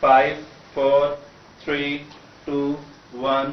5 4 3 2 1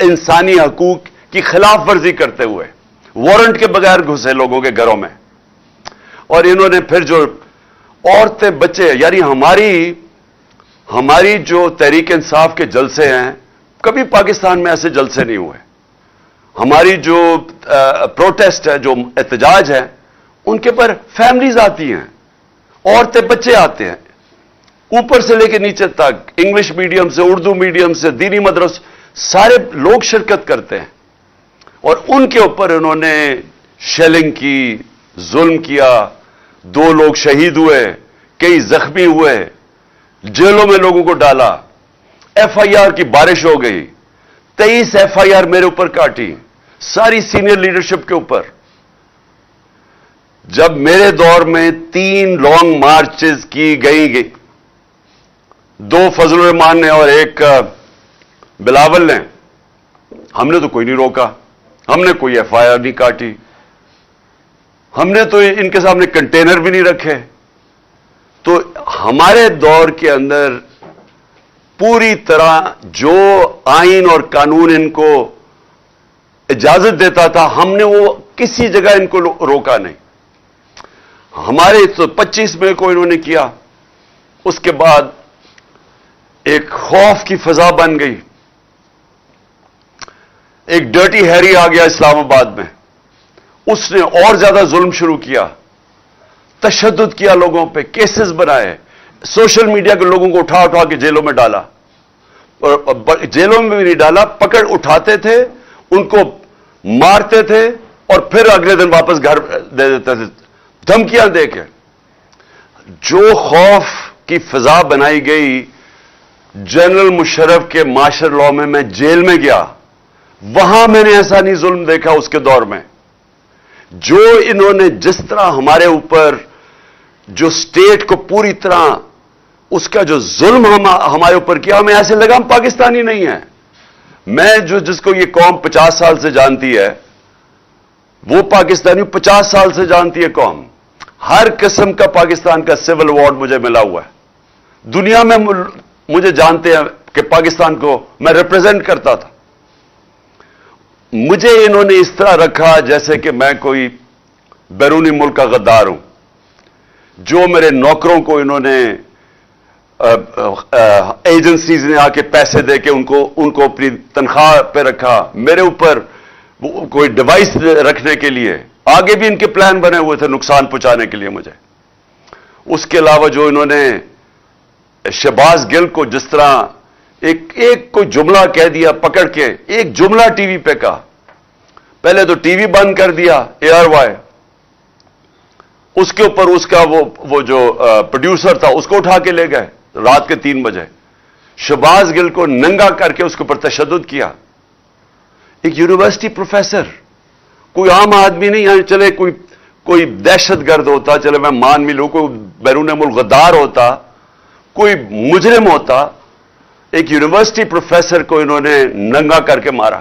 انسانی حقوق کی خلاف ورزی کرتے ہوئے وارنٹ کے بغیر گھسے لوگوں کے گھروں میں. اور انہوں نے پھر جو عورتیں بچے، یعنی ہماری جو تحریک انصاف کے جلسے ہیں، کبھی پاکستان میں ایسے جلسے نہیں ہوئے. ہماری جو پروٹیسٹ ہے، جو احتجاج ہے، ان کے پر فیملیز آتی ہیں، عورتیں بچے آتے ہیں، اوپر سے لے کے نیچے تک، انگلش میڈیم سے، اردو میڈیم سے، دینی مدرسے، سارے لوگ شرکت کرتے ہیں. اور ان کے اوپر انہوں نے شیلنگ کی، ظلم کیا، 2 لوگ شہید ہوئے، کئی زخمی ہوئے، جیلوں میں لوگوں کو ڈالا، ایف آئی آر کی بارش ہو گئی، 23 ایف آئی آر میرے اوپر کاٹی، ساری سینئر لیڈرشپ کے اوپر. جب میرے دور میں 3 لانگ مارچز کی گئی، 2 فضل الرحمان نے اور 1 بلاول نے، ہم نے تو کوئی نہیں روکا، ہم نے کوئی ایف آئی آر نہیں کاٹی، ہم نے تو ان کے سامنے کنٹینر بھی نہیں رکھے. تو ہمارے دور کے اندر پوری طرح جو آئین اور قانون ان کو اجازت دیتا تھا، ہم نے وہ کسی جگہ ان کو روکا نہیں. ہمارے تو 25 مئی کو انہوں نے کیا، اس کے بعد ایک خوف کی فضا بن گئی. ایک ڈرٹی ہیری آ گیا اسلام آباد میں، اس نے اور زیادہ ظلم شروع کیا، تشدد کیا لوگوں پہ، کیسز بنائے، سوشل میڈیا کے لوگوں کو اٹھا کے جیلوں میں ڈالا. اور جیلوں میں بھی نہیں ڈالا، پکڑ اٹھاتے تھے، ان کو مارتے تھے اور پھر اگلے دن واپس گھر دے دیتے تھے، دھمکیاں دے کے. جو خوف کی فضا بنائی گئی، جنرل مشرف کے مارشل لاء میں جیل میں گیا، وہاں میں نے ایسا نہیں ظلم دیکھا اس کے دور میں. جو انہوں نے جس طرح ہمارے اوپر جو اسٹیٹ کو پوری طرح اس کا جو ظلم ہمارے اوپر کیا، ہمیں ایسے لگا ہم پاکستانی نہیں ہیں. میں جس کو یہ قوم 50 سال سے جانتی ہے، وہ پاکستانی 50 سال سے جانتی ہے قوم. ہر قسم کا پاکستان کا سول ایوارڈ مجھے ملا ہوا ہے. دنیا میں مجھے جانتے ہیں کہ پاکستان کو میں ریپرزینٹ کرتا تھا. مجھے انہوں نے اس طرح رکھا جیسے کہ میں کوئی بیرونی ملک کا غدار ہوں. جو میرے نوکروں کو انہوں نے ایجنسیز نے آ کے پیسے دے کے ان کو اپنی تنخواہ پہ رکھا، میرے اوپر کوئی ڈیوائس رکھنے کے لیے، آگے بھی ان کے پلان بنے ہوئے تھے نقصان پہنچانے کے لیے مجھے. اس کے علاوہ جو انہوں نے شہباز گل کو جس طرح ایک کوئی جملہ کہہ دیا، پکڑ کے ایک جملہ ٹی وی پہ کہا، پہلے تو ٹی وی بند کر دیا ARY، اس کے اوپر اس کا وہ جو پروڈیوسر تھا اس کو اٹھا کے لے گئے رات کے 3 بجے. شہباز گل کو ننگا کر کے اس کے اوپر تشدد کیا. ایک یونیورسٹی پروفیسر، کوئی عام آدمی نہیں، یعنی چلے کوئی دہشت گرد ہوتا، چلے میں مان بھی لوں، کوئی بیرون ملک غدار ہوتا، کوئی مجرم ہوتا، ایک یونیورسٹی پروفیسر کو انہوں نے ننگا کر کے مارا،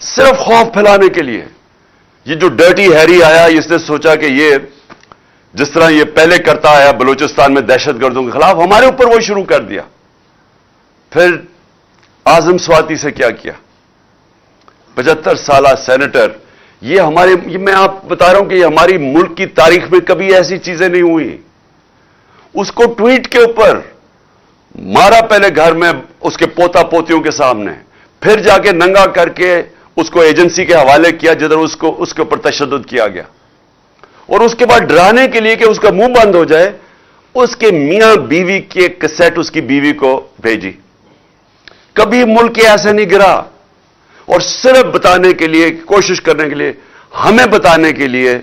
صرف خوف پھیلانے کے لیے. یہ جو ڈرٹی ہیری آیا، اس نے سوچا کہ یہ جس طرح یہ پہلے کرتا آیا بلوچستان میں دہشت گردوں کے خلاف، ہمارے اوپر وہ شروع کر دیا. پھر اعظم سواتی سے کیا 75 سالہ سینیٹر. یہ میں آپ بتا رہا ہوں کہ یہ ہماری ملک کی تاریخ میں کبھی ایسی چیزیں نہیں ہوئی. اس کو ٹویٹ کے اوپر مارا، پہلے گھر میں اس کے پوتا پوتیوں کے سامنے، پھر جا کے ننگا کر کے اس کو ایجنسی کے حوالے کیا جدھر اس کے اوپر تشدد کیا گیا. اور اس کے بعد ڈرانے کے لیے کہ اس کا منہ بند ہو جائے، اس کے میاں بیوی کی ایک کیسٹ اس کی بیوی کو بھیجی. کبھی ملک ایسے نہیں گرا. اور صرف بتانے کے لیے، کوشش کرنے کے لیے، ہمیں بتانے کے لیے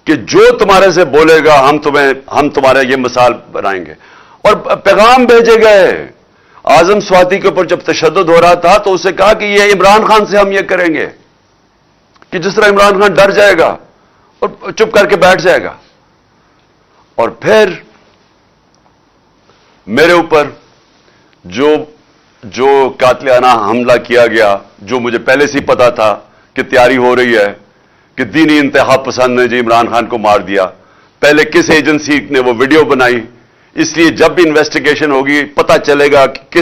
کہ جو تمہارے سے بولے گا ہم تمہارے یہ مثال بنائیں گے. اور پیغام بھیجے گئے. اعظم سواتی کے اوپر جب تشدد ہو رہا تھا تو اسے کہا کہ یہ عمران خان سے ہم یہ کریں گے، کہ جس طرح عمران خان ڈر جائے گا اور چپ کر کے بیٹھ جائے گا. اور پھر میرے اوپر جو قاتلانہ حملہ کیا گیا، جو مجھے پہلے سے ہی پتا تھا کہ تیاری ہو رہی ہے کہ دینی انتہا پسند نے جی عمران خان کو مار دیا. پہلے کس ایجنسی نے وہ ویڈیو بنائی، اس لیے جب بھی انویسٹیگیشن ہوگی پتہ چلے گا کہ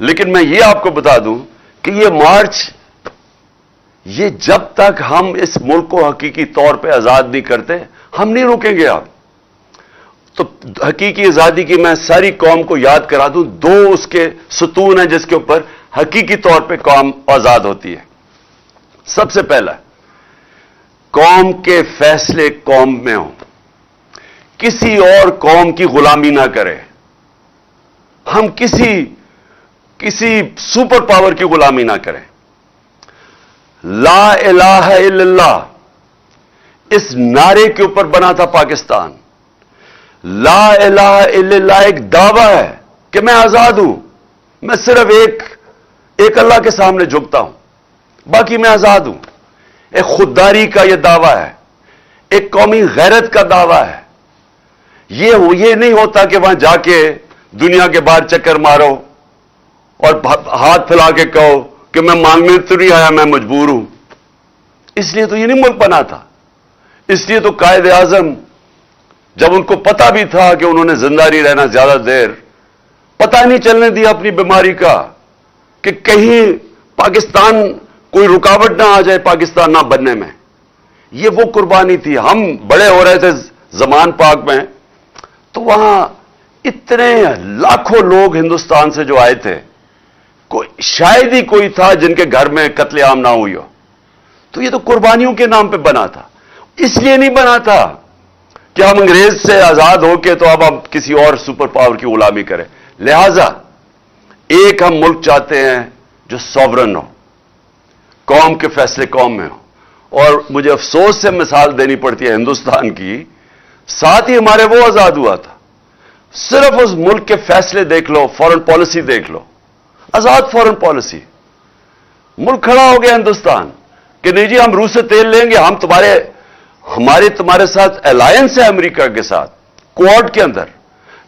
لیکن میں یہ آپ کو بتا دوں کہ یہ مارچ، یہ جب تک ہم اس ملک کو حقیقی طور پہ آزاد نہیں کرتے، ہم نہیں رکیں گے. آپ تو حقیقی آزادی کی میں ساری قوم کو یاد کرا دوں، 2 اس کے ستون ہیں جس کے اوپر حقیقی طور پہ قوم آزاد ہوتی ہے. سب سے پہلا، قوم کے فیصلے قوم میں ہوں، کسی اور قوم کی غلامی نہ کرے. ہم کسی سپر پاور کی غلامی نہ کریں. لا الہ الا اللہ اس نعرے کے اوپر بنا تھا پاکستان. لا الہ الا اللہ ایک دعویٰ ہے کہ میں آزاد ہوں، میں صرف ایک اللہ کے سامنے جھکتا ہوں، باقی میں آزاد ہوں. ایک خودداری کا یہ دعویٰ ہے، ایک قومی غیرت کا دعویٰ ہے. یہ نہیں ہوتا کہ وہاں جا کے دنیا کے باہر چکر مارو اور ہاتھ پھیلا کے کہو کہ میں مانگنے تو نہیں آیا، میں مجبور ہوں. اس لیے تو یہ نہیں ملک بنا تھا. اس لیے تو قائد اعظم جب ان کو پتا بھی تھا کہ انہوں نے زندہ نہیں رہنا زیادہ دیر، پتہ نہیں چلنے دیا اپنی بیماری کا کہ کہیں پاکستان کوئی رکاوٹ نہ آ جائے پاکستان نہ بننے میں. یہ وہ قربانی تھی. ہم بڑے ہو رہے تھے زمان پاک میں، تو وہاں اتنے لاکھوں لوگ ہندوستان سے جو آئے تھے، شاید ہی کوئی تھا جن کے گھر میں قتل عام نہ ہوئی ہو. تو یہ تو قربانیوں کے نام پہ بنا تھا. اس لیے نہیں بنا تھا کہ ہم انگریز سے آزاد ہو کے تو اب ہم کسی اور سپر پاور کی غلامی کریں. لہذا ایک ہم ملک چاہتے ہیں جو سوورن ہو، قوم کے فیصلے قوم میں ہو. اور مجھے افسوس سے مثال دینی پڑتی ہے ہندوستان کی، ساتھ ہی ہمارے وہ آزاد ہوا تھا. صرف اس ملک کے فیصلے دیکھ لو، فورن پالیسی دیکھ لو، آزاد فورن پالیسی. ملک کھڑا ہو گیا ہندوستان کہ نہیں جی ہم روس سے تیل لیں گے، ہم تمہارے ساتھ الائنس ہے امریکہ کے ساتھ کوڈ کے اندر،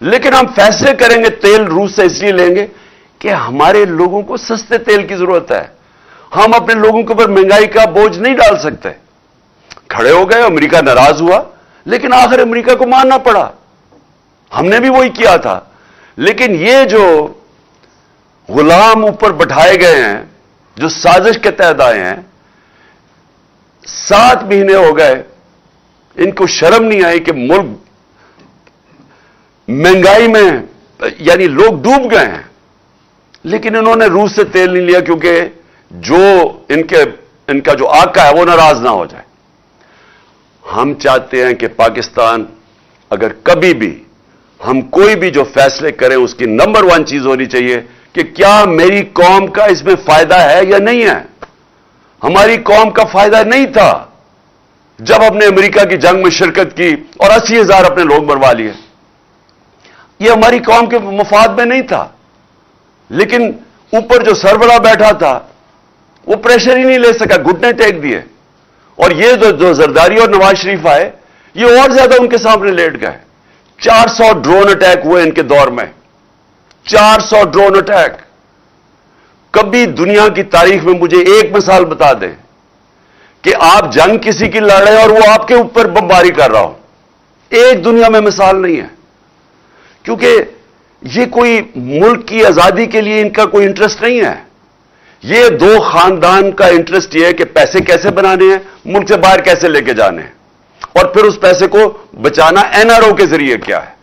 لیکن ہم فیصلے کریں گے تیل روس سے اس لیے لیں گے کہ ہمارے لوگوں کو سستے تیل کی ضرورت ہے. ہم اپنے لوگوں کے اوپر مہنگائی کا بوجھ نہیں ڈال سکتے. کھڑے ہو گئے، امریکہ ناراض ہوا، لیکن آخر امریکہ کو ماننا پڑا. ہم نے بھی وہی کیا تھا. لیکن یہ جو غلام اوپر بٹھائے گئے ہیں، جو سازش کے تحت آئے ہیں، 7 مہینے ہو گئے، ان کو شرم نہیں آئی کہ ملک مہنگائی میں یعنی لوگ ڈوب گئے ہیں، لیکن انہوں نے روس سے تیل نہیں لیا کیونکہ جو ان کا جو آقا ہے وہ ناراض نہ ہو جائے. ہم چاہتے ہیں کہ پاکستان اگر کبھی بھی ہم کوئی بھی جو فیصلے کریں اس کی نمبر 1 چیز ہونی چاہیے کہ کیا میری قوم کا اس میں فائدہ ہے یا نہیں ہے. ہماری قوم کا فائدہ نہیں تھا جب ہم نے امریکہ کی جنگ میں شرکت کی اور 80,000 اپنے لوگ مروا لیے. یہ ہماری قوم کے مفاد میں نہیں تھا. لیکن اوپر جو سربراہ بیٹھا تھا وہ پریشر ہی نہیں لے سکا، گھٹنے ٹیک دیے. اور یہ جو زرداری اور نواز شریف آئے، یہ اور زیادہ ان کے سامنے لیٹ گئے. 400 ڈرون اٹیک ہوئے ان کے دور میں، 400 ڈرون اٹیک. کبھی دنیا کی تاریخ میں مجھے ایک مثال بتا دیں کہ آپ جنگ کسی کی لڑ رہے ہیں اور وہ آپ کے اوپر بمباری کر رہا ہو. ایک دنیا میں مثال نہیں ہے. کیونکہ یہ کوئی ملک کی آزادی کے لیے ان کا کوئی انٹرسٹ نہیں ہے. یہ 2 خاندان کا انٹرسٹ یہ ہے کہ پیسے کیسے بنانے ہیں، ملک سے باہر کیسے لے کے جانے ہیں، اور پھر اس پیسے کو بچانا NRO کے ذریعے کیا ہے،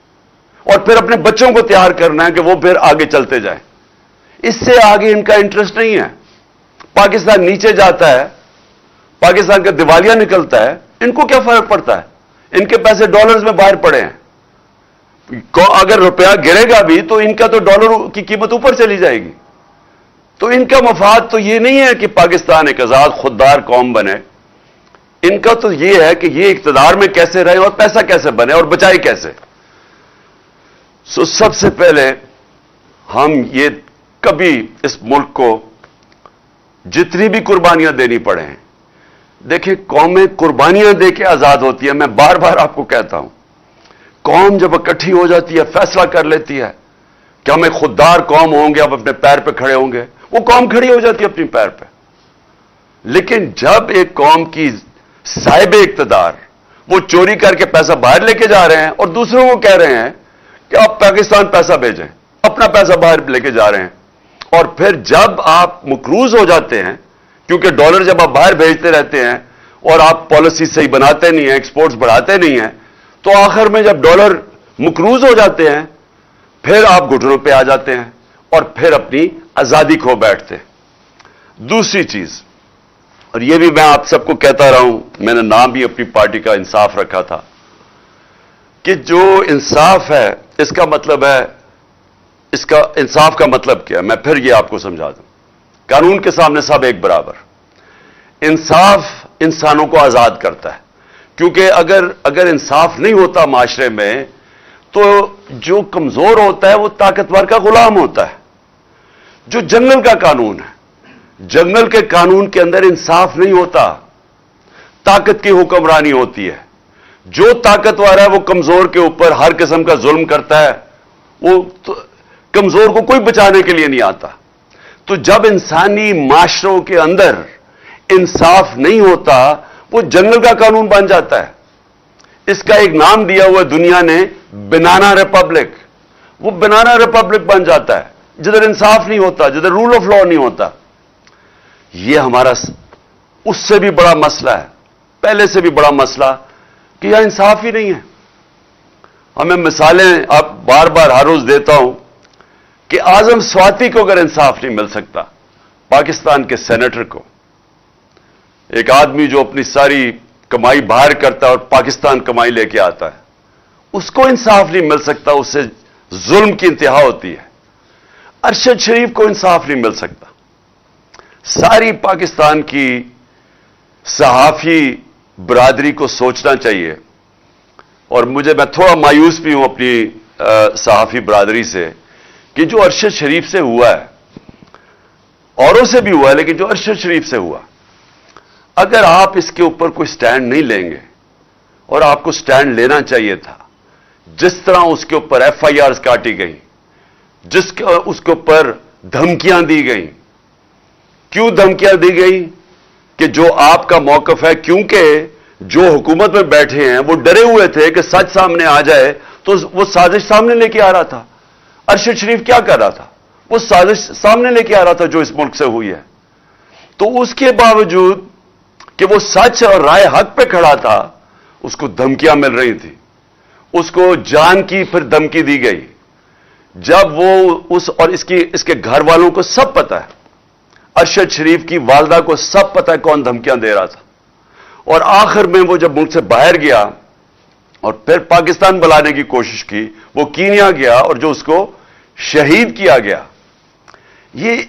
اور پھر اپنے بچوں کو تیار کرنا ہے کہ وہ پھر آگے چلتے جائیں. اس سے آگے ان کا انٹرسٹ نہیں ہے. پاکستان نیچے جاتا ہے، پاکستان کا دیوالیہ نکلتا ہے، ان کو کیا فرق پڑتا ہے؟ ان کے پیسے ڈالرز میں باہر پڑے ہیں. اگر روپیہ گرے گا بھی تو ان کا تو ڈالر کی قیمت اوپر چلی جائے گی. تو ان کا مفاد تو یہ نہیں ہے کہ پاکستان ایک آزاد خوددار قوم بنے. ان کا تو یہ ہے کہ یہ اقتدار میں کیسے رہے اور پیسہ کیسے بنے اور بچائے کیسے. سب سے پہلے ہم یہ کبھی اس ملک کو جتنی بھی قربانیاں دینی پڑے ہیں، دیکھیں قومیں قربانیاں دے کے آزاد ہوتی ہیں. میں بار بار آپ کو کہتا ہوں، قوم جب اکٹھی ہو جاتی ہے، فیصلہ کر لیتی ہے کہ ہم ایک خوددار قوم ہوں گے، اب اپنے پیر پہ کھڑے ہوں گے، وہ قوم کھڑی ہو جاتی ہے اپنی پیر پہ. لیکن جب ایک قوم کی صاحب اقتدار وہ چوری کر کے پیسہ باہر لے کے جا رہے ہیں اور دوسروں کو کہہ رہے ہیں کہ آپ پاکستان پیسہ بھیجیں، اپنا پیسہ باہر لے کے جا رہے ہیں، اور پھر جب آپ مقروض ہو جاتے ہیں، کیونکہ ڈالر جب آپ باہر بھیجتے رہتے ہیں اور آپ پالیسی صحیح بناتے نہیں ہیں، ایکسپورٹس بڑھاتے نہیں ہیں، تو آخر میں جب ڈالر مقروض ہو جاتے ہیں پھر آپ گھٹنوں پہ آ جاتے ہیں اور پھر اپنی آزادی کھو بیٹھتے ہیں۔ دوسری چیز، اور یہ بھی میں آپ سب کو کہتا رہا ہوں، میں نے نام بھی اپنی پارٹی کا انصاف رکھا تھا، کہ جو انصاف ہے اس کا مطلب ہے، اس کا انصاف کا مطلب کیا ہے، میں پھر یہ آپ کو سمجھا دوں۔ قانون کے سامنے سب ایک برابر۔ انصاف انسانوں کو آزاد کرتا ہے، کیونکہ اگر انصاف نہیں ہوتا معاشرے میں تو جو کمزور ہوتا ہے وہ طاقتور کا غلام ہوتا ہے۔ جو جنگل کا قانون ہے، جنگل کے قانون کے اندر انصاف نہیں ہوتا، طاقت کی حکمرانی ہوتی ہے۔ جو طاقتور ہے وہ کمزور کے اوپر ہر قسم کا ظلم کرتا ہے، وہ کمزور کو کوئی بچانے کے لیے نہیں آتا۔ تو جب انسانی معاشروں کے اندر انصاف نہیں ہوتا وہ جنگل کا قانون بن جاتا ہے۔ اس کا ایک نام دیا ہوا دنیا نے، بنانا ریپبلک۔ وہ بنانا ریپبلک بن جاتا ہے جدھر انصاف نہیں ہوتا، جدھر رول آف لا نہیں ہوتا۔ یہ ہمارا اس سے بھی بڑا مسئلہ ہے، پہلے سے بھی بڑا مسئلہ، کہ یہاں انصاف ہی نہیں ہے۔ ہمیں مثالیں آپ بار بار ہر روز دیتا ہوں کہ اعظم سواتی کو اگر انصاف نہیں مل سکتا، پاکستان کے سینیٹر کو، ایک آدمی جو اپنی ساری کمائی باہر کرتا ہے اور پاکستان کمائی لے کے آتا ہے، اس کو انصاف نہیں مل سکتا، اس سے ظلم کی انتہا ہوتی ہے۔ ارشد شریف کو انصاف نہیں مل سکتا۔ ساری پاکستان کی صحافی برادری کو سوچنا چاہیے، اور میں تھوڑا مایوس بھی ہوں اپنی صحافی برادری سے، کہ جو ارشد شریف سے ہوا ہے، اوروں سے بھی ہوا ہے لیکن جو ارشد شریف سے ہوا، اگر آپ اس کے اوپر کوئی سٹینڈ نہیں لیں گے، اور آپ کو سٹینڈ لینا چاہیے تھا، جس طرح اس کے اوپر ایف آئی آرز کاٹی گئی، اس کے اوپر دھمکیاں دی گئیں۔ کیوں دھمکیاں دی گئی؟ کہ جو آپ کا موقف ہے، کیونکہ جو حکومت میں بیٹھے ہیں وہ ڈرے ہوئے تھے کہ سچ سامنے آ جائے تو وہ سازش سامنے لے کے آ رہا تھا۔ ارشد شریف کیا کر رہا تھا؟ وہ سازش سامنے لے کے آ رہا تھا جو اس ملک سے ہوئی ہے۔ تو اس کے باوجود کہ وہ سچ اور رائے حق پہ کھڑا تھا، اس کو دھمکیاں مل رہی تھی، اس کو جان کی پھر دھمکی دی گئی۔ جب وہ اور اس کے گھر والوں کو سب پتہ ہے، ارشد شریف کی والدہ کو سب پتہ ہے کون دھمکیاں دے رہا تھا، اور آخر میں وہ جب ملک سے باہر گیا اور پھر پاکستان بلانے کی کوشش کی، وہ کینیا گیا اور جو اس کو شہید کیا گیا۔ یہ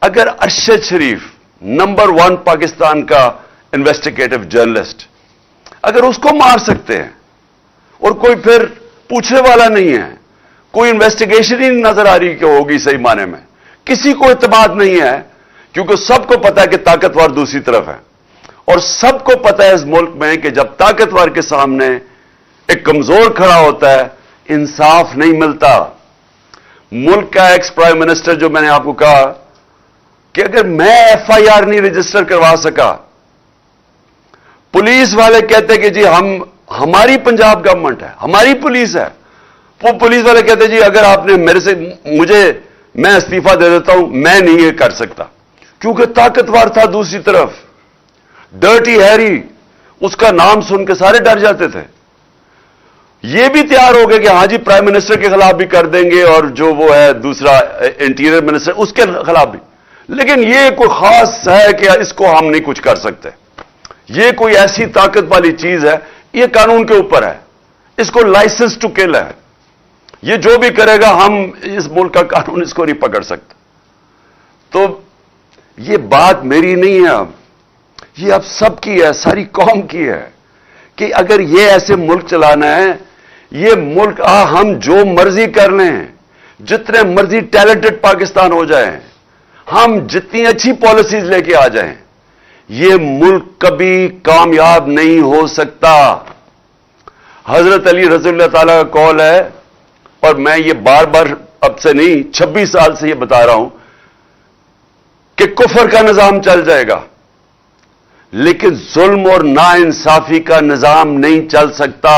اگر ارشد شریف نمبر 1 پاکستان کا انویسٹیگیٹو جرنلسٹ، اگر اس کو مار سکتے ہیں اور کوئی پھر پوچھنے والا نہیں ہے، کوئی انویسٹیگیشن ہی نظر آ رہی کہ ہوگی صحیح معنی میں، کسی کو اعتماد نہیں ہے، کیونکہ سب کو پتا ہے کہ طاقتور دوسری طرف ہے، اور سب کو پتا ہے اس ملک میں کہ جب طاقتور کے سامنے ایک کمزور کھڑا ہوتا ہے انصاف نہیں ملتا۔ ملک کا ایکس پرائم منسٹر، جو میں نے آپ کو کہا کہ اگر میں ایف آئی آر نہیں رجسٹر کروا سکا، پولیس والے کہتے کہ جی ہماری پنجاب گورنمنٹ ہے، ہماری پولیس ہے، وہ پولیس والے کہتے جی اگر آپ نے میں استعفیٰ دے دیتا ہوں، میں نہیں یہ کر سکتا، کیونکہ طاقتور تھا دوسری طرف، ڈرٹی ہیری، اس کا نام سن کے سارے ڈر جاتے تھے۔ یہ بھی تیار ہو گئے کہ ہاں جی پرائم منسٹر کے خلاف بھی کر دیں گے، اور جو وہ ہے دوسرا انٹیریئر منسٹر اس کے خلاف بھی، لیکن یہ کوئی خاص ہے کہ اس کو ہم نہیں کچھ کر سکتے، یہ کوئی ایسی طاقت والی چیز ہے، یہ قانون کے اوپر ہے، اس کو لائسنس ٹو کل ہے، یہ جو بھی کرے گا ہم اس ملک کا قانون اس کو نہیں پکڑ سکتے۔ تو یہ بات میری نہیں ہے، اب یہ اب سب کی ہے، ساری قوم کی ہے، کہ اگر یہ ایسے ملک چلانا ہے، یہ ملک ہم جو مرضی کر لیں، جتنے مرضی ٹیلنٹڈ پاکستان ہو جائیں، ہم جتنی اچھی پالیسیز لے کے آ جائیں، یہ ملک کبھی کامیاب نہیں ہو سکتا۔ حضرت علی رضی اللہ تعالیٰ کا قول ہے، اور میں یہ بار بار اب سے نہیں 26 سال سے یہ بتا رہا ہوں کہ کفر کا نظام چل جائے گا، لیکن ظلم اور ناانصافی کا نظام نہیں چل سکتا۔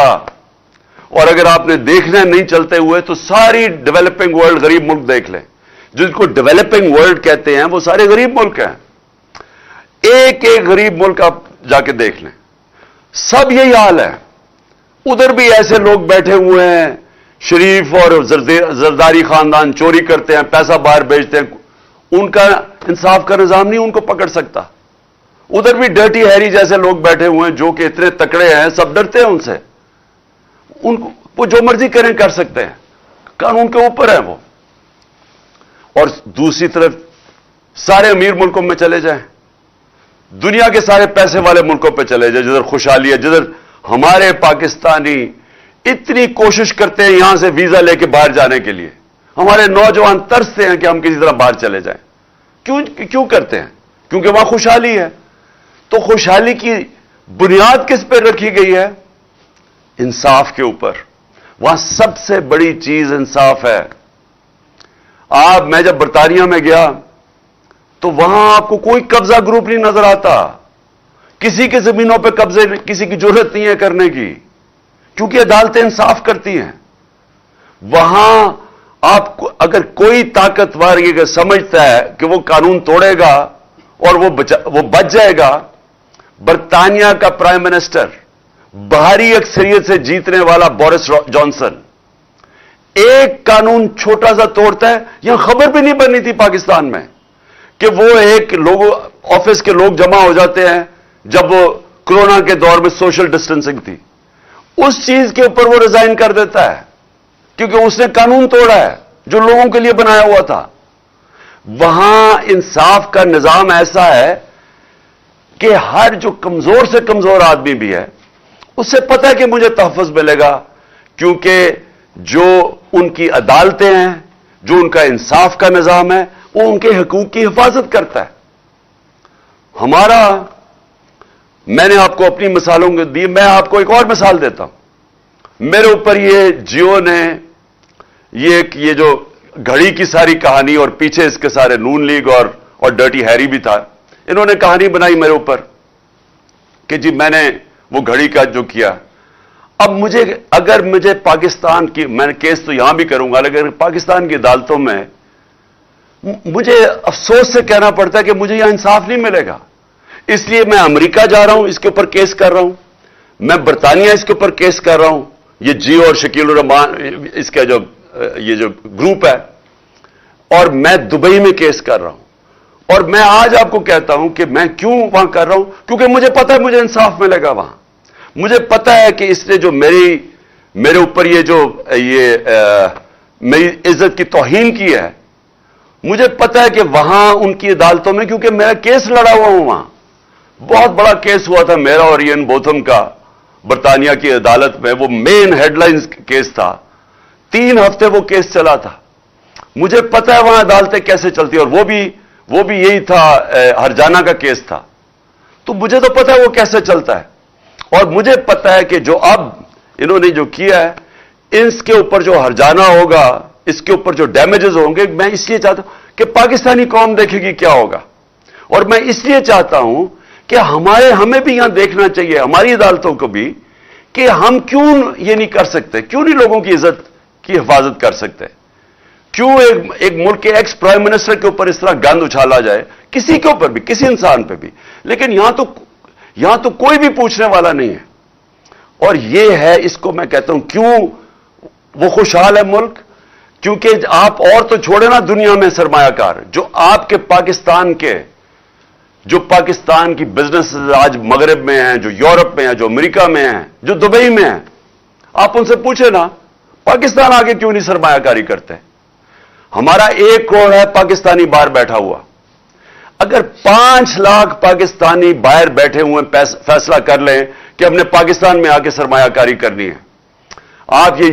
اور اگر آپ نے دیکھنا نہیں چلتے ہوئے تو ساری ڈیولپنگ ورلڈ غریب ملک دیکھ لیں، جن کو ڈیولپنگ ورلڈ کہتے ہیں، وہ سارے غریب ملک ہیں. ایک ایک غریب ملک آپ جا کے دیکھ لیں، سب یہی حال ہے. ادھر بھی ایسے لوگ بیٹھے ہوئے ہیں، شریف اور زرداری خاندان چوری کرتے ہیں، پیسہ باہر بیچتے ہیں، ان کا انصاف کا نظام نہیں ان کو پکڑ سکتا. ادھر بھی ڈرٹی ہیری جیسے لوگ بیٹھے ہوئے ہیں جو کہ اتنے تکڑے ہیں، سب ڈرتے ہیں ان سے. ان کو وہ جو مرضی کریں کر سکتے ہیں، قانون کے اوپر ہے وہ. اور دوسری طرف سارے امیر ملکوں میں چلے جائیں، دنیا کے سارے پیسے والے ملکوں پہ چلے جائیں، جدھر خوشحالی ہے، جدھر ہمارے پاکستانی اتنی کوشش کرتے ہیں یہاں سے ویزا لے کے باہر جانے کے لیے. ہمارے نوجوان ترستے ہیں کہ ہم کسی طرح باہر چلے جائیں. کیوں کرتے ہیں؟ کیونکہ وہاں خوشحالی ہے. تو خوشحالی کی بنیاد کس پہ رکھی گئی ہے؟ انصاف کے اوپر. وہاں سب سے بڑی چیز انصاف ہے. میں جب برطانیہ میں گیا تو وہاں آپ کو کوئی قبضہ گروپ نہیں نظر آتا. کسی کی زمینوں پہ قبضے کسی کی ضرورت نہیں ہے کرنے کی، کیونکہ عدالتیں انصاف کرتی ہیں. وہاں آپ کو اگر کوئی طاقتور یہ سمجھتا ہے کہ وہ قانون توڑے گا اور وہ بچ جائے گا، برطانیہ کا پرائم منسٹر بھاری اکثریت سے جیتنے والا بورس جانسن ایک قانون چھوٹا سا توڑتا ہے. یہاں خبر بھی نہیں بنی تھی پاکستان میں کہ وہ ایک آفس کے لوگ جمع ہو جاتے ہیں جب وہ کورونا کے دور میں سوشل ڈسٹینسنگ تھی. اس چیز کے اوپر وہ ریزائن کر دیتا ہے کیونکہ اس نے قانون توڑا ہے جو لوگوں کے لیے بنایا ہوا تھا. وہاں انصاف کا نظام ایسا ہے کہ ہر جو کمزور سے کمزور آدمی بھی ہے اسے پتہ ہے کہ مجھے تحفظ ملے گا، کیونکہ جو ان کی عدالتیں ہیں، جو ان کا انصاف کا نظام ہے، وہ ان کے حقوق کی حفاظت کرتا ہے. میں نے آپ کو اپنی مثالوں کو دی، میں آپ کو ایک اور مثال دیتا ہوں. میرے اوپر یہ جیو نے یہ جو گھڑی کی ساری کہانی اور پیچھے اس کے سارے نون لیگ اور ڈرٹی ہیری بھی تھا، انہوں نے کہانی بنائی میرے اوپر کہ جی میں نے وہ گھڑی کا جو کیا. اب اگر مجھے پاکستان کی، میں نے کیس تو یہاں بھی کروں گا، لیکن پاکستان کی عدالتوں میں مجھے افسوس سے کہنا پڑتا ہے کہ مجھے یہاں انصاف نہیں ملے گا. اس لیے میں امریکہ جا رہا ہوں، اس کے اوپر کیس کر رہا ہوں. میں برطانیہ اس کے اوپر کیس کر رہا ہوں، یہ جیو اور شکیل الرحمان اس کا یہ جو گروپ ہے، اور میں دبئی میں کیس کر رہا ہوں. اور میں آج آپ کو کہتا ہوں کہ میں کیوں وہاں کر رہا ہوں، کیونکہ مجھے پتا ہے مجھے انصاف ملے گا وہاں. مجھے پتا ہے کہ اس نے جو میرے اوپر میری عزت کی توہین کی ہے، مجھے پتا ہے کہ وہاں ان کی عدالتوں میں، کیونکہ میرا کیس لڑا ہوا ہوں وہاں. بہت بڑا کیس ہوا تھا میرا اور ایئن بوتھم کا برطانیہ کی عدالت میں. وہ مین ہیڈ لائنز کیس تھا، 3 ہفتے وہ کیس چلا تھا. مجھے پتا ہے وہاں عدالتیں کیسے چلتی، اور وہ بھی یہی تھا، ہرجانہ کا کیس تھا. تو مجھے تو پتا ہے وہ کیسے چلتا ہے. اور مجھے پتا ہے کہ جو اب انہوں نے جو کیا ہے، اس کے اوپر جو ہرجانہ ہوگا، اس کے اوپر جو ڈیمیجز ہوں گے، میں اس لیے چاہتا ہوں کہ پاکستانی قوم دیکھے گی کیا ہوگا. اور میں اس لیے چاہتا ہوں کہ ہمیں بھی یہاں دیکھنا چاہیے، ہماری عدالتوں کو بھی، کہ ہم کیوں یہ نہیں کر سکتے، کیوں نہیں لوگوں کی عزت کی حفاظت کر سکتے. کیوں ایک ملک کے ایکس پرائم منسٹر کے اوپر اس طرح گند اچھالا جائے، کسی کے اوپر بھی، کسی انسان پہ بھی. لیکن یہاں تو کوئی بھی پوچھنے والا نہیں ہے. اور یہ ہے، اس کو میں کہتا ہوں کیوں وہ خوشحال ہے ملک. کیونکہ آپ اور تو چھوڑے نا دنیا میں سرمایہ کار جو آپ کے جو پاکستان کی بزنس آج مغرب میں ہیں، جو یورپ میں ہیں، جو امریکہ میں ہیں، جو دبئی میں ہیں، آپ ان سے پوچھیں نا پاکستان آگے کیوں نہیں سرمایہ کاری کرتے. ہمارا 1 کروڑ ہے پاکستانی باہر بیٹھا ہوا. اگر 5 لاکھ پاکستانی باہر بیٹھے ہوئے فیصلہ کر لیں کہ ہم نے پاکستان میں آ کے سرمایہ کاری کرنی ہے، آپ یہ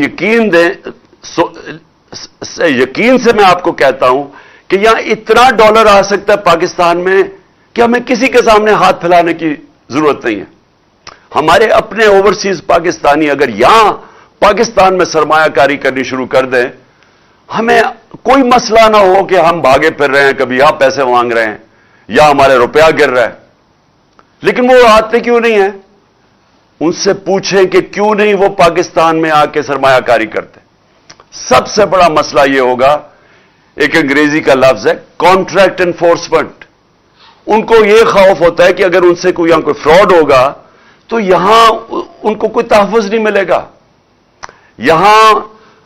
یقین سے میں آپ کو کہتا ہوں کہ یہاں اتنا ڈالر آ سکتا ہے پاکستان میں کہ ہمیں کسی کے سامنے ہاتھ پھیلانے کی ضرورت نہیں ہے. ہمارے اپنے اوورسیز پاکستانی اگر یہاں پاکستان میں سرمایہ کاری کرنی شروع کر دیں، ہمیں کوئی مسئلہ نہ ہو کہ ہم بھاگے پھر رہے ہیں، کبھی یہاں پیسے مانگ رہے ہیں یا ہمارے روپیہ گر رہا ہے. لیکن وہ آتے کیوں نہیں ہیں؟ ان سے پوچھیں کہ کیوں نہیں وہ پاکستان میں آ کے سرمایہ کاری کرتے. سب سے بڑا مسئلہ یہ ہوگا ایک انگریزی کا لفظ ہے کانٹریکٹ انفورسمنٹ. ان کو یہ خوف ہوتا ہے کہ اگر ان سے یہاں کوئی فراڈ ہوگا تو یہاں ان کو کوئی تحفظ نہیں ملے گا. یہاں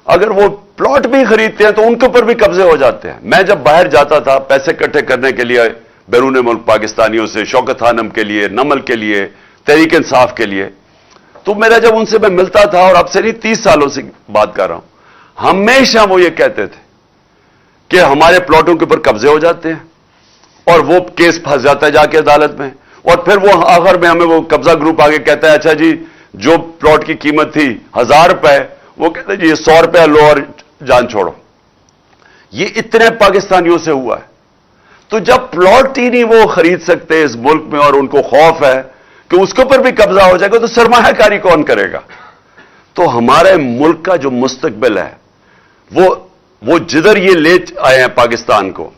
اگر وہ پلاٹ بھی خریدتے ہیں تو ان کے اوپر بھی قبضے ہو جاتے ہیں. میں جب باہر جاتا تھا پیسے اکٹھے کرنے کے لیے بیرون ملک پاکستانیوں سے، شوکت خانم کے لیے، نمل کے لیے، تحریک انصاف کے لیے، تو میرا جب ان سے میں ملتا تھا، اور اب سے نہیں 30 سالوں سے بات کر رہا ہوں، ہمیشہ وہ یہ کہتے تھے کہ ہمارے پلاٹوں کے اوپر قبضے ہو جاتے ہیں اور وہ کیس پھنس جاتا ہے جا کے عدالت میں، اور پھر وہ آخر میں ہمیں وہ قبضہ گروپ آگے کہتا ہے اچھا جی جو پلاٹ کی قیمت تھی 1000 روپے، وہ کہتے ہیں جی 100 روپے لو اور جان چھوڑو. یہ اتنے پاکستانیوں سے ہوا ہے. تو جب پلاٹ ہی نہیں وہ خرید سکتے اس ملک میں اور ان کو خوف ہے کہ اس کے اوپر بھی قبضہ ہو جائے گا تو سرمایہ کاری کون کرے گا؟ تو ہمارے ملک کا جو مستقبل ہے وہ جدھر یہ لے آئے ہیں پاکستان کو،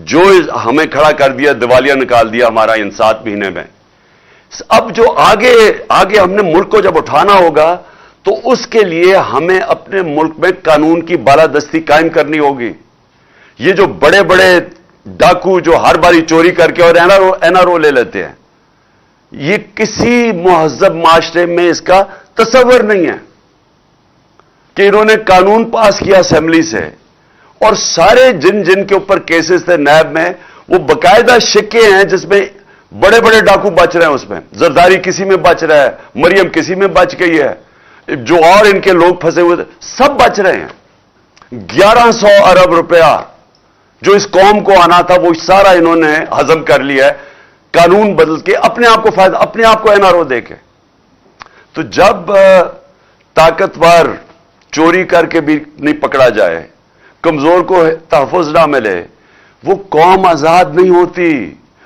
جو ہمیں کھڑا کر دیا، دیوالیہ نکال دیا ہمارا ان 7 مہینے میں، اب جو آگے ہم نے ملک کو جب اٹھانا ہوگا تو اس کے لیے ہمیں اپنے ملک میں قانون کی بالادستی قائم کرنی ہوگی. یہ جو بڑے بڑے ڈاکو جو ہر باری چوری کر کے اور این آر او لے لیتے ہیں، یہ کسی مہذب معاشرے میں اس کا تصور نہیں ہے کہ انہوں نے قانون پاس کیا اسمبلی سے، اور سارے جن کے اوپر کیسز تھے نیب میں، وہ باقاعدہ شکے ہیں جس میں بڑے بڑے ڈاکو بچ رہے ہیں. اس میں زرداری کسی میں بچ رہا ہے، مریم کسی میں بچ گئی ہے، جو اور ان کے لوگ پھنسے ہوئے تھے سب بچ رہے ہیں. 1100 ارب روپیہ جو اس قوم کو آنا تھا وہ سارا انہوں نے ہضم کر لیا ہے قانون بدل کے، اپنے آپ کو فائدہ، اپنے آپ کو این آر او دے کے. تو جب طاقتور چوری کر کے بھی نہیں پکڑا جائے، کمزور کو تحفظ نہ ملے، وہ قوم آزاد نہیں ہوتی،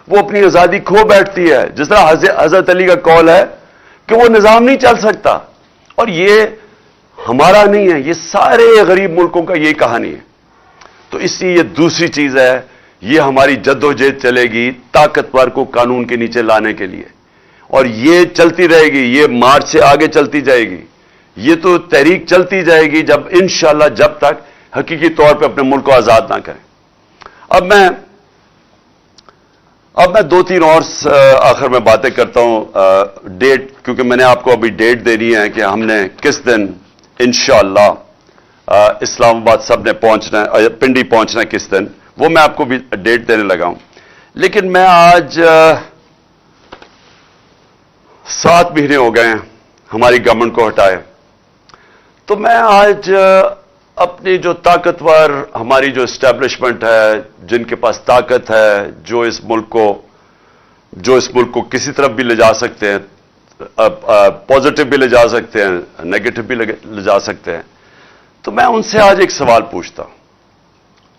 وہ اپنی آزادی کھو بیٹھتی ہے. جس طرح حضرت علی کا قول ہے کہ وہ نظام نہیں چل سکتا، اور یہ ہمارا نہیں ہے، یہ سارے غریب ملکوں کا یہی کہانی ہے. تو اس لیے یہ دوسری چیز ہے، یہ ہماری جدوجہد چلے گی طاقتور کو قانون کے نیچے لانے کے لیے، اور یہ چلتی رہے گی، یہ مارچ سے آگے چلتی جائے گی، یہ تو تحریک چلتی جائے گی جب انشاءاللہ جب تک حقیقی طور پہ اپنے ملک کو آزاد نہ کریں. اب میں 2-3 اور آخر میں باتیں کرتا ہوں. ڈیٹ، کیونکہ میں نے آپ کو ابھی ڈیٹ دینی ہے کہ ہم نے کس دن انشاءاللہ اسلام آباد سب نے پہنچنا ہے، پنڈی پہنچنا ہے کس دن، وہ میں آپ کو بھی ڈیٹ دینے لگا ہوں. لیکن میں آج 7 مہینے ہو گئے ہیں ہماری گورنمنٹ کو ہٹائے، تو میں آج اپنی جو طاقتور ہماری جو اسٹیبلشمنٹ ہے، جن کے پاس طاقت ہے، جو اس ملک کو کسی طرف بھی لے جا سکتے ہیں، پازیٹو بھی لے جا سکتے ہیں، نیگیٹو بھی لے جا سکتے ہیں، تو میں ان سے آج ایک سوال پوچھتا ہوں.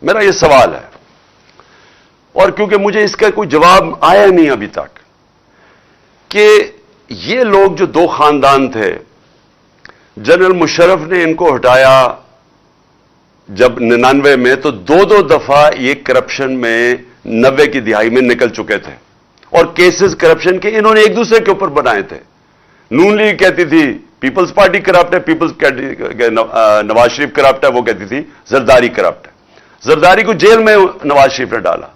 میرا یہ سوال ہے، اور کیونکہ مجھے اس کا کوئی جواب آیا نہیں ابھی تک، کہ یہ لوگ جو 2 خاندان تھے، جنرل مشرف نے ان کو ہٹایا جب 99 میں، تو 2 دفعہ یہ کرپشن میں 90 کی دہائی میں نکل چکے تھے، اور کیسز کرپشن کے انہوں نے ایک دوسرے کے اوپر بنائے تھے. نون لیگ کہتی تھی پیپلز پارٹی کرپٹ ہے، نواز شریف کرپٹ ہے، وہ کہتی تھی زرداری کرپٹ ہے. زرداری کو جیل میں نواز شریف نے ڈالا،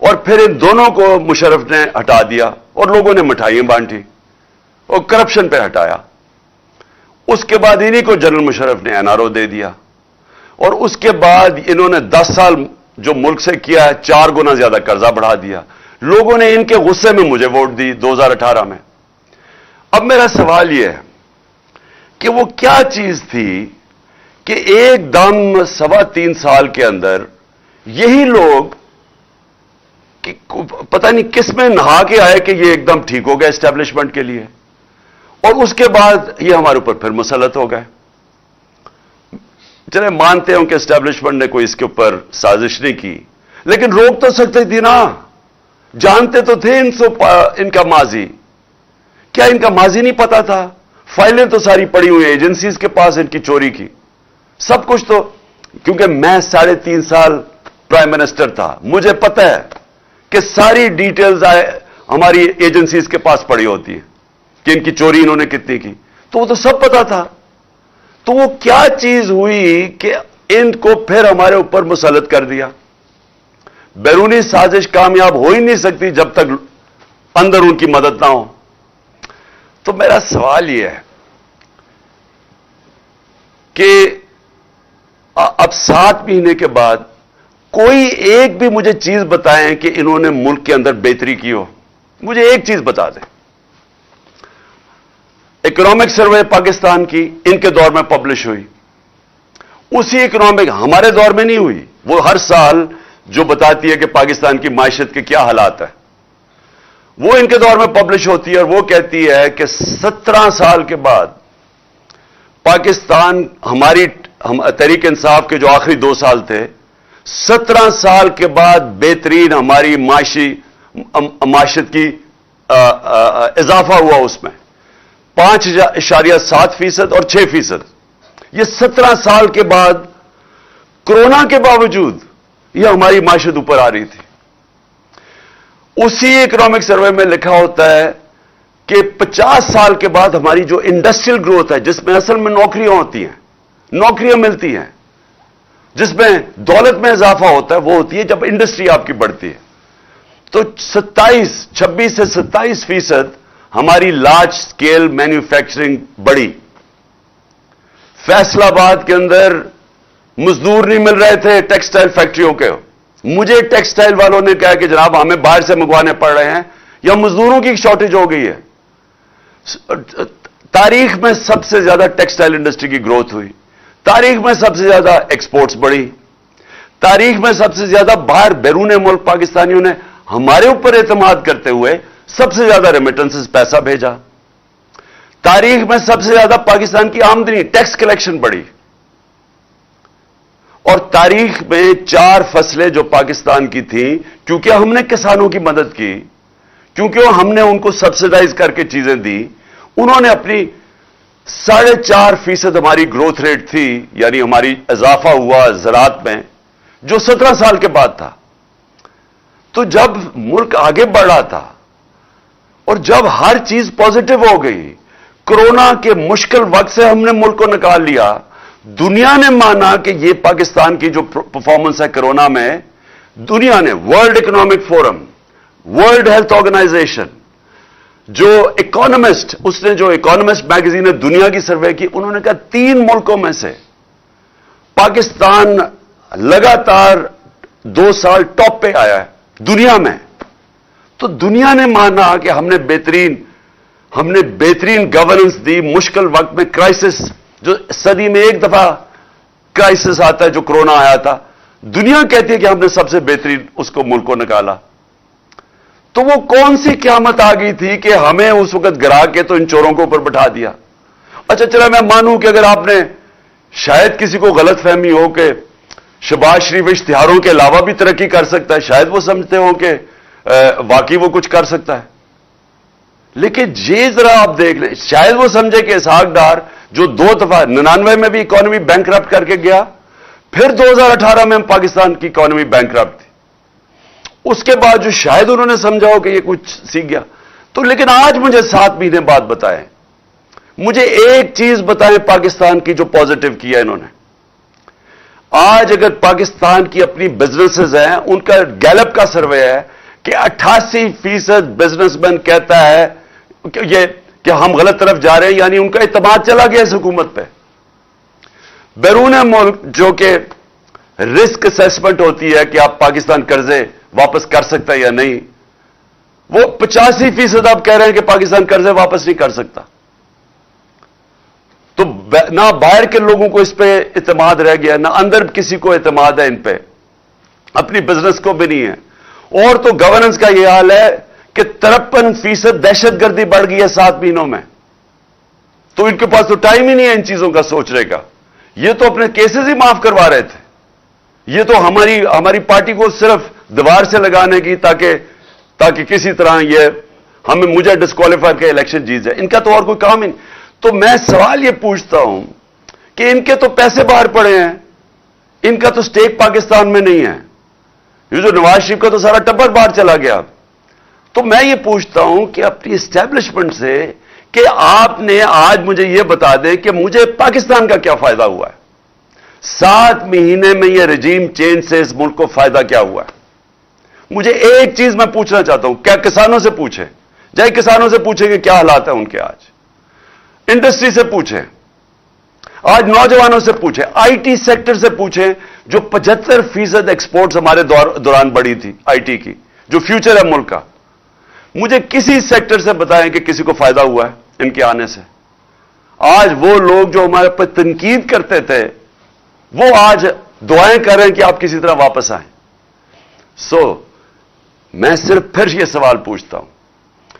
اور پھر ان دونوں کو مشرف نے ہٹا دیا اور لوگوں نے مٹھائیاں بانٹی اور کرپشن پہ ہٹایا. اس کے بعد انہی کو جنرل مشرف نے این آر او دے دیا، اور اس کے بعد انہوں نے 10 سال جو ملک سے کیا ہے 4 گنا زیادہ قرضہ بڑھا دیا. لوگوں نے ان کے غصے میں مجھے ووٹ دی 2018 میں. اب میرا سوال یہ ہے کہ وہ کیا چیز تھی کہ ایک دم 3.25 سال کے اندر یہی لوگ پتہ نہیں کس میں نہا کے آئے کہ یہ ایک دم ٹھیک ہو گیا اسٹیبلشمنٹ کے لیے، اور اس کے بعد یہ ہمارے اوپر پھر مسلط ہو گئے. چلے مانتے ہوں کہ اسٹیبلشمنٹ نے کوئی اس کے اوپر سازش نہیں کی، لیکن روک تو سکتے تھی نا، جانتے تو تھے ان کا ماضی. کیا ان کا ماضی نہیں پتا تھا؟ فائلیں تو ساری پڑی ہوئی ہیں ایجنسیز کے پاس ان کی چوری کی، سب کچھ. تو کیونکہ میں 3.5 سال پرائم منسٹر تھا، مجھے پتہ ہے کہ ساری ڈیٹیلز ہماری ایجنسیز کے پاس پڑی ہوتی ہیں کہ ان کی چوری انہوں نے کتنی کی، تو وہ تو سب پتا تھا. تو وہ کیا چیز ہوئی کہ ان کو پھر ہمارے اوپر مسلط کر دیا. بیرونی سازش کامیاب ہو ہی نہیں سکتی جب تک اندر ان کی مدد نہ ہو. تو میرا سوال یہ ہے کہ اب 7 مہینے کے بعد کوئی ایک بھی مجھے چیز بتائیں کہ انہوں نے ملک کے اندر بہتری کی ہو. مجھے ایک چیز بتا دیں. اکنامک سروے پاکستان کی ان کے دور میں پبلش ہوئی. اسی اکنامک ہمارے دور میں نہیں ہوئی. وہ ہر سال جو بتاتی ہے کہ پاکستان کی معیشت کے کیا حالات ہیں, وہ ان کے دور میں پبلش ہوتی ہے اور وہ کہتی ہے کہ 17 سال کے بعد پاکستان ہماری تحریک انصاف کے جو آخری 2 سال تھے, 17 سال کے بعد بہترین ہماری معیشت کی اضافہ ہوا. اس میں 5.7% اور 6%. یہ 17 سال کے بعد کورونا کے باوجود یہ ہماری معیشت اوپر آ رہی تھی. اسی اکنامک سروے میں لکھا ہوتا ہے کہ 50 سال کے بعد ہماری جو انڈسٹریل گروتھ ہے, جس میں اصل میں نوکریاں ہوتی ہیں, نوکریاں ملتی ہیں, جس میں دولت میں اضافہ ہوتا ہے, وہ ہوتی ہے جب انڈسٹری آپ کی بڑھتی ہے. تو 26 سے 27% ہماری لارج سکیل مینوفیکچرنگ بڑی. فیصل آباد کے اندر مزدور نہیں مل رہے تھے ٹیکسٹائل فیکٹریوں کے. مجھے ٹیکسٹائل والوں نے کہا کہ جناب ہمیں باہر سے منگوانے پڑ رہے ہیں یا مزدوروں کی شارٹیج ہو گئی ہے. تاریخ میں سب سے زیادہ ٹیکسٹائل انڈسٹری کی گروتھ ہوئی. تاریخ میں سب سے زیادہ ایکسپورٹس بڑھی. تاریخ میں سب سے زیادہ باہر بیرون ملک پاکستانیوں نے ہمارے اوپر اعتماد کرتے ہوئے سب سے زیادہ ریمیٹنسز پیسہ بھیجا. تاریخ میں سب سے زیادہ پاکستان کی آمدنی ٹیکس کلیکشن بڑھی. اور تاریخ میں 4 فصلیں جو پاکستان کی تھیں, کیونکہ ہم نے کسانوں کی مدد کی, کیونکہ ہم نے ان کو سبسڈائز کر کے چیزیں دی, انہوں نے اپنی 4.5% ہماری گروتھ ریٹ تھی, یعنی ہماری اضافہ ہوا زراعت میں, جو 17 سال کے بعد تھا. تو جب ملک آگے بڑھ رہا تھا اور جب ہر چیز پازیٹو ہو گئی, کورونا کے مشکل وقت سے ہم نے ملک کو نکال لیا, دنیا نے مانا کہ یہ پاکستان کی جو پرفارمنس ہے کورونا میں, دنیا نے, World Economic Forum, World Health Organization, جو اکانومسٹ, اس نے جو اکانومسٹ میگزین نے دنیا کی سروے کی, انہوں نے کہا 3 ملکوں میں سے پاکستان لگاتار 2 سال ٹاپ پہ آیا ہے دنیا میں. تو دنیا نے مانا کہ ہم نے بہترین گورننس دی مشکل وقت میں. کرائسس جو صدی میں ایک دفعہ کرائسس آتا ہے جو کورونا آیا تھا, دنیا کہتی ہے کہ ہم نے سب سے بہترین اس کو ملک کو نکالا. تو وہ کون سی قیامت آ گئی تھی کہ ہمیں اس وقت گرا کے تو ان چوروں کو اوپر بٹھا دیا. اچھا چلا میں مانوں کہ اگر آپ نے, شاید کسی کو غلط فہمی ہو کہ شہباز شریف اشتہاروں کے علاوہ بھی ترقی کر سکتا ہے, شاید وہ سمجھتے ہوں کہ واقعی وہ کچھ کر سکتا ہے. لیکن یہ ذرا آپ دیکھ لیں, شاید وہ سمجھے کہ اسحاق ڈار جو 2 دفعہ 99 میں بھی اکانومی بینکرپٹ کر کے گیا, پھر 2018 میں پاکستان کی اکانومی بینکرپٹ تھی, اس کے بعد جو شاید انہوں نے سمجھا ہو کہ یہ کچھ سیکھ گیا. تو لیکن آج مجھے 7 مہینے بعد بتائیں, مجھے ایک چیز بتائیں پاکستان کی جو پازیٹو کیا انہوں نے. آج اگر پاکستان کی اپنی بزنسز ہیں, ان کا گیلپ کا سروے ہے کہ 88% بزنس مین کہتا ہے کہ ہم غلط طرف جا رہے ہیں, یعنی ان کا اعتماد چلا گیا اس حکومت پہ. بیرون ملک جو کہ رسک اسیسمنٹ ہوتی ہے کہ آپ پاکستان قرضے واپس کر سکتا ہے یا نہیں, وہ 85% آپ کہہ رہے ہیں کہ پاکستان قرضے واپس نہیں کر سکتا. تو نہ باہر کے لوگوں کو اس پہ اعتماد رہ گیا, نہ اندر کسی کو اعتماد ہے ان پہ, اپنی بزنس کو بھی نہیں ہے. اور تو گورننس کا یہ حال ہے کہ 53% دہشت گردی بڑھ گئی ہے 7 مہینوں میں. تو ان کے پاس تو ٹائم ہی نہیں ہے ان چیزوں کا سوچنے کا. یہ تو اپنے کیسز ہی معاف کروا رہے تھے. یہ تو ہماری پارٹی کو صرف دیوار سے لگانے کی تاکہ کسی طرح یہ مجھے ڈسکوالیفائی کر کے الیکشن جیت جائے. ان کا تو اور کوئی کام ہی نہیں. تو میں سوال یہ پوچھتا ہوں کہ ان کے تو پیسے باہر پڑے ہیں, ان کا تو سٹیک پاکستان میں نہیں ہے. یہ جو نواز شریف کا تو سارا ٹبر باہر چلا گیا. تو میں یہ پوچھتا ہوں کہ اپنی اسٹیبلشمنٹ سے کہ آپ نے آج مجھے یہ بتا دیں کہ مجھے پاکستان کا کیا فائدہ ہوا ہے. 7 مہینے میں یہ رجیم چینج سے اس ملک کو فائدہ کیا ہوا ہے؟ مجھے ایک چیز میں پوچھنا چاہتا ہوں، کیا کسانوں سے پوچھیں؟ جائے کسانوں سے پوچھیں کہ کیا حالات ہیں ان کے آج، انڈسٹری سے پوچھیں، آج نوجوانوں سے پوچھیں، آئی ٹی سیکٹر سے پوچھیں، جو 75% ایکسپورٹس ہمارے دوران بڑھی تھی آئی ٹی کی، جو فیوچر ہے ملک کا۔ مجھے کسی سیکٹر سے بتائیں کہ کسی کو فائدہ ہوا ہے ان کے آنے سے؟ آج وہ لوگ جو ہمارے پر تنقید کرتے تھے وہ آج دعائیں کر رہے ہیں کہ آپ کسی طرح واپس آئیں۔ میں صرف پھر یہ سوال پوچھتا ہوں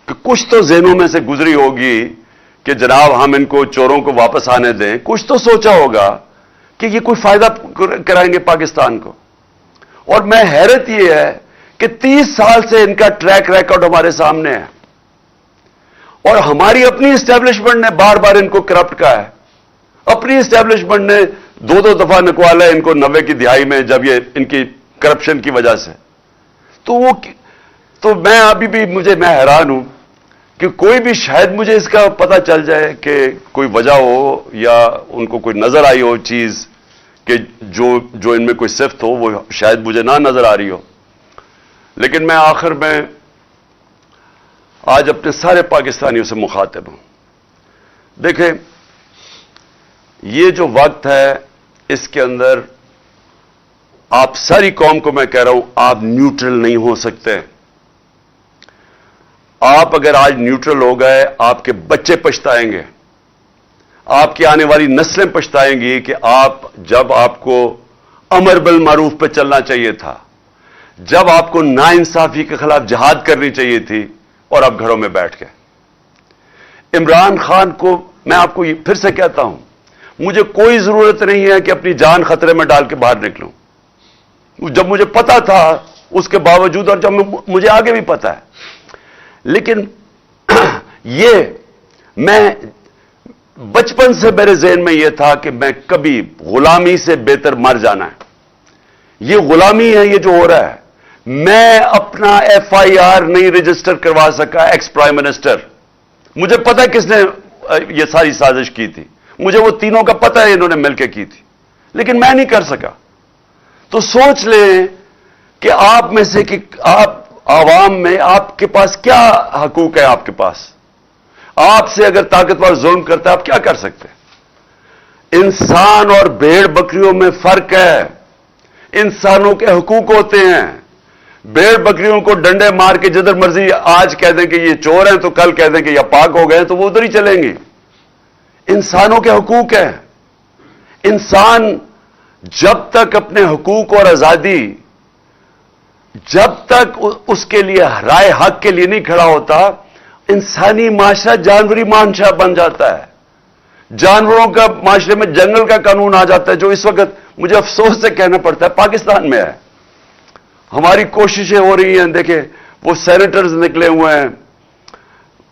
کہ کچھ تو ذہنوں میں سے گزری ہوگی کہ جناب ہم ان کو چوروں کو واپس آنے دیں، کچھ تو سوچا ہوگا کہ یہ کوئی فائدہ کرائیں گے پاکستان کو۔ اور میں حیرت یہ ہے کہ 30 سال سے ان کا ٹریک ریکارڈ ہمارے سامنے ہے، اور ہماری اپنی اسٹیبلشمنٹ نے بار بار ان کو کرپٹ کہا ہے۔ اپنی اسٹیبلشمنٹ نے 2 دفعہ نکوالا ہے ان کو 90 کی دہائی میں، جب یہ ان کی کرپشن کی وجہ سے۔ تو میں ابھی بھی میں حیران ہوں کہ کوئی بھی شاید مجھے اس کا پتہ چل جائے کہ کوئی وجہ ہو یا ان کو کوئی نظر آئی ہو چیز کہ جو ان میں کوئی صفت ہو، وہ شاید مجھے نہ نظر آ رہی ہو۔ لیکن میں آخر میں آج اپنے سارے پاکستانیوں سے مخاطب ہوں۔ دیکھیں، یہ جو وقت ہے اس کے اندر آپ ساری قوم کو میں کہہ رہا ہوں، آپ نیوٹرل نہیں ہو سکتے۔ آپ اگر آج نیوٹرل ہو گئے، آپ کے بچے پچھتائیں گے، آپ کی آنے والی نسلیں پچھتائیں گی کہ جب آپ کو امر بالمعروف پہ چلنا چاہیے تھا، جب آپ کو ناانصافی کے خلاف جہاد کرنی چاہیے تھی، اور آپ گھروں میں بیٹھ گئے۔ عمران خان کو میں آپ کو پھر سے کہتا ہوں، مجھے کوئی ضرورت نہیں ہے کہ اپنی جان خطرے میں ڈال کے باہر نکلوں۔ جب مجھے پتا تھا اس کے باوجود، اور جب مجھے آگے بھی پتا ہے، لیکن میں بچپن سے میرے ذہن میں یہ تھا کہ میں کبھی غلامی سے بہتر مر جانا ہے۔ یہ غلامی ہے یہ جو ہو رہا ہے۔ میں اپنا FIR نہیں رجسٹر کروا سکا ایکس پرائم منسٹر۔ مجھے پتا ہے کس نے یہ ساری سازش کی تھی، مجھے وہ تینوں کا پتا ہے، انہوں نے مل کے کی تھی، لیکن میں نہیں کر سکا۔ تو سوچ لیں کہ آپ میں سے کہ آپ عوام میں آپ کے پاس کیا حقوق ہے، آپ کے پاس آپ سے اگر طاقتور ظلم کرتا ہے آپ کیا کر سکتے ہیں؟ انسان اور بھیڑ بکریوں میں فرق ہے۔ انسانوں کے حقوق ہوتے ہیں، بھیڑ بکریوں کو ڈنڈے مار کے جدھر مرضی آج کہہ دیں کہ یہ چور ہیں تو کل کہہ دیں کہ یہ پاک ہو گئے تو وہ ادھر ہی چلیں گے۔ انسانوں کے حقوق ہیں۔ انسان جب تک اپنے حقوق اور آزادی، جب تک اس کے لیے رائے حق کے لیے نہیں کھڑا ہوتا، انسانی معاشرہ جانوری معاشرہ بن جاتا ہے۔ جانوروں کا معاشرے میں جنگل کا قانون آ جاتا ہے، جو اس وقت مجھے افسوس سے کہنا پڑتا ہے پاکستان میں ہے۔ ہماری کوششیں ہو رہی ہیں، دیکھیں وہ سینیٹرز نکلے ہوئے ہیں،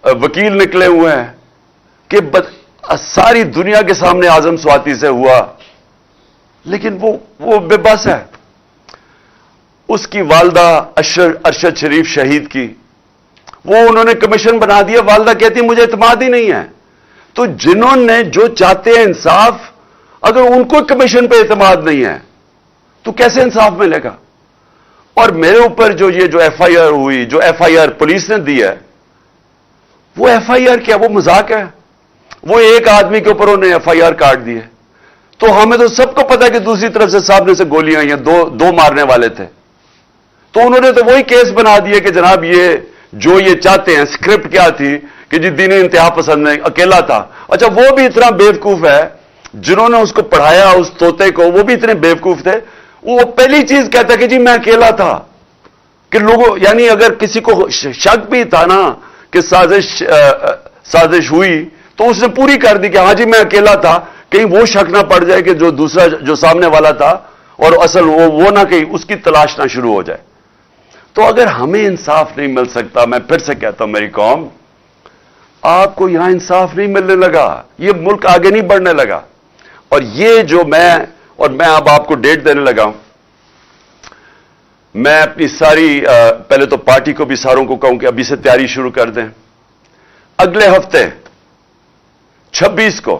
وکیل نکلے ہوئے ہیں کہ ساری دنیا کے سامنے اعظم سواتی سے ہوا، لیکن وہ بے بس ہے۔ اس کی والدہ ارشد شریف شہید کی، وہ انہوں نے کمیشن بنا دیا، والدہ کہتی مجھے اعتماد ہی نہیں ہے۔ تو جنہوں نے جو چاہتے ہیں انصاف، اگر ان کو کمیشن پہ اعتماد نہیں ہے تو کیسے انصاف ملے گا؟ اور میرے اوپر جو FIR ہوئی، جو FIR پولیس نے دی ہے، وہ FIR کیا؟ وہ مذاق ہے؟ وہ ایک آدمی کے اوپر انہوں نے FIR کاٹ دی ہے، تو ہمیں تو سب کو پتا ہے کہ دوسری طرف سے سامنے سے گولیاں آئی ہیں، دو مارنے والے تھے، تو انہوں نے تو وہی کیس بنا دیے کہ جناب یہ چاہتے ہیں۔ اسکرپٹ کیا تھی کہ جی دینی انتہا پسند نہیں، اکیلا تھا۔ اچھا، وہ بھی اتنا بیوقوف ہے، جنہوں نے اس کو پڑھایا اس طوطے کو، وہ بھی اتنے بیوقوف تھے، وہ پہلی چیز کہتا ہے کہ جی میں اکیلا تھا۔ کہ لوگوں، یعنی اگر کسی کو شک بھی تھا نا کہ سازش ہوئی تو اس نے پوری کر دی کہ ہاں جی میں اکیلا تھا، کہیں وہ شک نہ پڑ جائے کہ جو دوسرا جو سامنے والا تھا اور اصل وہ نہ کہیں اس کی تلاش نہ شروع ہو جائے۔ تو اگر ہمیں انصاف نہیں مل سکتا، میں پھر سے کہتا ہوں میری قوم، آپ کو یہاں انصاف نہیں ملنے لگا، یہ ملک آگے نہیں بڑھنے لگا۔ اور یہ جو میں اب آپ کو ڈیٹ دینے لگا ہوں، میں اپنی ساری پہلے تو پارٹی کو بھی ساروں کو کہوں کہ ابھی سے تیاری شروع کر دیں۔ اگلے ہفتے 26 کو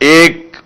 1